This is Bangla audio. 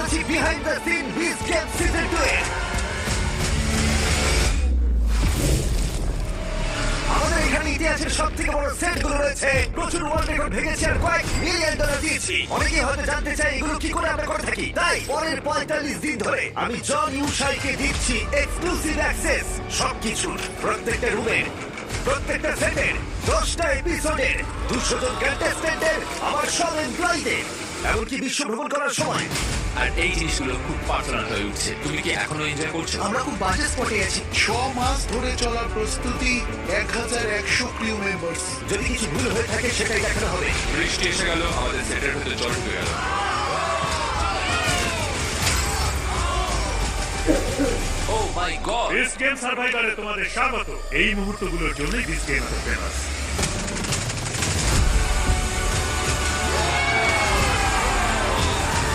চলেছি behind the scene beach game season 2 এ। আমাদের এখানে ইতিহাসের সব থেকে বড় সেটগুলো রয়েছে, প্রচুর ওয়ার্ল্ড রেকর্ড ভেঙেছে আর কয়েক মিলিয়ন ডলার দিয়েছি। অনেকেই হয়তো জানতে চাই এগুলো কি করে আমরা করে থাকি, তাই পরের 45 দিন ধরে আমি জন ইউশাইকে দিচ্ছি এক্সক্লুসিভ অ্যাক্সেস সবকিছুর, প্রত্যেকটা রুমের, প্রত্যেকটা সেটের, 10টা এপিসোডের, 200 জন কন্টেস্টেন্টের, আমার সব এমপ্লয়ীদের, এমনকি বিশ্ব ভ্রমণ করার সময়। আর এই জিনিসগুলো খুব পার্সোনাল হয়ে উঠছে। তুমি কি এখনো এনজয় করছো? আমরা খুব বাজে স্পটে আছি। 6 মাস ধরে চলা প্রস্তুতি, 1100 ক্রিউ মেম্বার্স। যদি কিছু ভুল হয়ে থাকে সেটাই দেখানো হবে। বৃষ্টি এসে গেল, আমাদের সেটের ভেতরে জল ঢুকে গেল। ও মাই গড! দিস গেম সার্ভাইভারে তোমাদের স্বাগত। এই মুহূর্তগুলোর জন্যই দিস গেম এত ফেমাস।